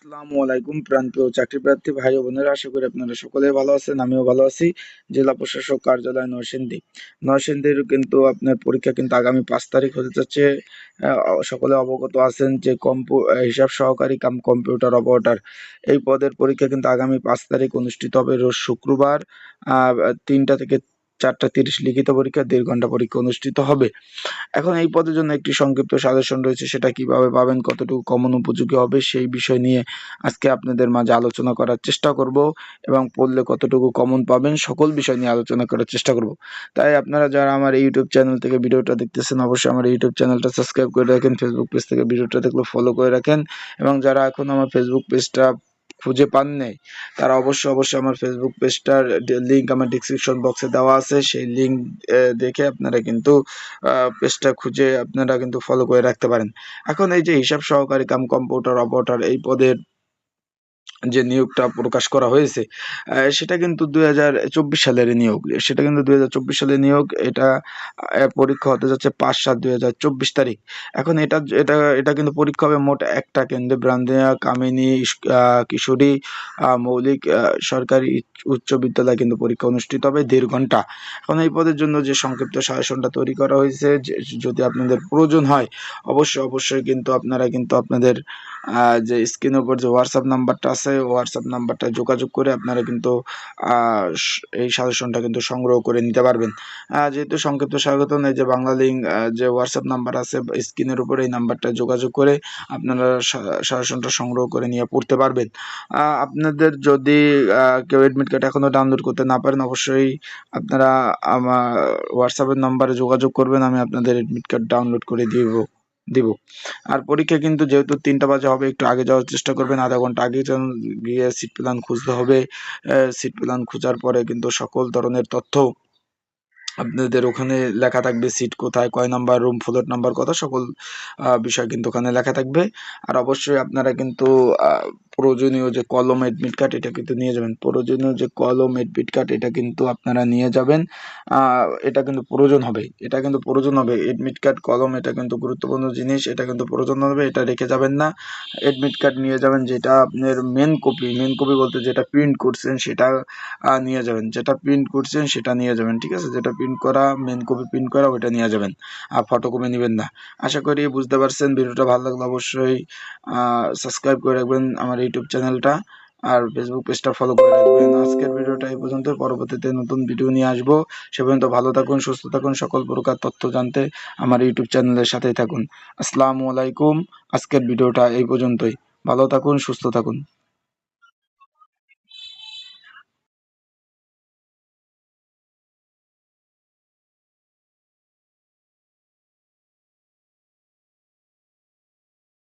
আসসালামু আলাইকুম প্রান্তীয় চাকরি প্রার্থী ভাই ও বোনেরা, আশা করি আপনারা সকলে ভালো আছেন। আমিও ভালো আছি। জেলা প্রশাসক কার্যালয় নরসিংদীর কিন্তু আপনার পরীক্ষা কিন্তু আগামী 5 তারিখ হতে যাচ্ছে। সকলে অবগত আছেন যে হিসাব সহকারী কাম কম্পিউটার অপারেটর এই পদের পরীক্ষা কিন্তু আগামী 5 তারিখ অনুষ্ঠিত হবে, রোজ শুক্রবার 3টা থেকে 4টা 30 লিখিত পরীক্ষা, 1.5 ঘন্টা পরীক্ষা অনুষ্ঠিত হবে। এখন এই পদের জন্য একটি সংক্ষিপ্ত সাজেশন রয়েছে, সেটা কিভাবে পাবেন, কতটুকু কমন উপযোগী হবে সেই বিষয় নিয়ে আজকে আপনাদের মাঝে আলোচনা করার চেষ্টা করব এবং পড়লে কতটুকু কমন পাবেন সকল বিষয় নিয়ে আলোচনা করার চেষ্টা করব। তাই আপনারা যারা আমার ইউটিউব চ্যানেল থেকে ভিডিওটা দেখতেছেন, অবশ্যই আমার ইউটিউব চ্যানেলটা সাবস্ক্রাইব করে রাখেন, ফেসবুক পেজ থেকে ভিডিওটা দেখলে ফলো করে রাখেন এবং যারা এখন আমার ফেসবুক পেজটা খুঁজে পান নাই তারা অবশ্যই আমার ফেসবুক পেজটার লিংক আমার ডিসক্রিপশন বক্সে দেওয়া আছে, সেই লিংক দেখে আপনারা কিন্তু পেজটা খুঁজে আপনারা কিন্তু ফলো করে রাখতে পারেন। এখন এই যে হিসাব সহকারী কাম কম্পিউটার অপারেটর এই পদের যে নিয়োগটা প্রকাশ করা হয়েছে সেটা কিন্তু 2024 সালের নিয়োগ। সেটা কিন্তু 2024 সালের নিয়োগ। এটা পরীক্ষা হতে যাচ্ছে 5/7/2024 তারিখ। এখন এটা এটা এটা কিন্তু পরীক্ষা হবে মোট একটা কেন্দ্রে, ব্রাহ্মণিয়া কামিনী কিশোরী মৌলিক সরকারি উচ্চ বিদ্যালয় কিন্তু পরীক্ষা অনুষ্ঠিত হবে 1.5 ঘন্টা। এখন এই পদের জন্য যে সংক্ষিপ্ত সাজেশনটা তৈরি করা হয়েছে, যদি আপনাদের প্রয়োজন হয় অবশ্যই কিন্তু আপনারা কিন্তু আপনাদের যে স্ক্রিনের উপর যে হোয়াটসঅ্যাপ নাম্বারটা আছে, হোয়াটসঅ্যাপ নাম্বারটা যোগাযোগ করে আপনারা কিন্তু এই সাজেশনটা কিন্তু সংগ্রহ করে নিতে পারবেন। যেহেতু সংক্ষিপ্ত স্বাগতম, এই যে বাংলা লিঙ্ক যে হোয়াটসঅ্যাপ নাম্বার আছে স্ক্রিনের উপর, এই নাম্বারটা যোগাযোগ করে আপনারা সাজেশনটা সংগ্রহ করে নিয়ে পড়তে পারবেন। আপনাদের যদি কেউ এডমিট কার্ড এখনো ডাউনলোড করতে না পারেন, অবশ্যই আপনারা আমার হোয়াটসঅ্যাপের নাম্বারে যোগাযোগ করবেন, আমি আপনাদের এডমিট কার্ড ডাউনলোড করে দিব। আর পরীক্ষা কিন্তু যেহেতু 3টা বাজে হবে, একটু আগে যাওয়ার চেষ্টা করবেন, আধা ঘন্টা আগে গিয়ে সিট প্ল্যান খুঁজতে হবে। সিট প্ল্যান খোঁজার পরে কিন্তু সকল ধরনের তথ্য আপনাদের ওখানে লেখা থাকবে, সিট কোথায়, কয় নাম্বার রুম, ফ্লোর নাম্বার কত, সকল বিষয় কিন্তু ওখানে লেখা থাকবে। আর অবশ্যই আপনারা কিন্তু প্রয়োজনীয় যে কলম এডমিট কার্ড এটা কিন্তু নিয়ে যাবেন। প্রয়োজনীয় যে কলম এডমিট কার্ড এটা কিন্তু আপনারা নিয়ে যাবেন। এটা কিন্তু প্রয়োজন হবে এডমিট কার্ড কলম, এটা কিন্তু গুরুত্বপূর্ণ জিনিস, এটা কিন্তু প্রয়োজন হবে, এটা রেখে যাবেন না। এডমিট কার্ড নিয়ে যাবেন, যেটা আপনার মেন কপি বলতে যেটা প্রিন্ট করছেন সেটা নিয়ে যাবেন, ঠিক আছে, যেটা প্রিন্ট করা মেন কপি প্রিন্ট করা ওইটা নিয়ে যাবেন, আর ফটোকপি নেবেন না। আশা করি বুঝতে পারছেন। ভিডিওটা ভালো লাগলে অবশ্যই সাবস্ক্রাইব করে রাখবেন আমার ইউটিউব চ্যানেলটা, আর ফেসবুক পেজটা ফলো করে রাখবেন। আজকের ভিডিওটা এই পর্যন্ত, পরবর্তীতে নতুন ভিডিও নিয়ে আসবো। সে পর্যন্ত ভালো থাকুন, সুস্থ থাকুন, সকল প্রকার তথ্য জানতে আমার ইউটিউব চ্যানেলের সাথেই থাকুন। আসসালামু আলাইকুম। আজকের ভিডিওটা এই পর্যন্তই। ভালো থাকুন, সুস্থ থাকুন।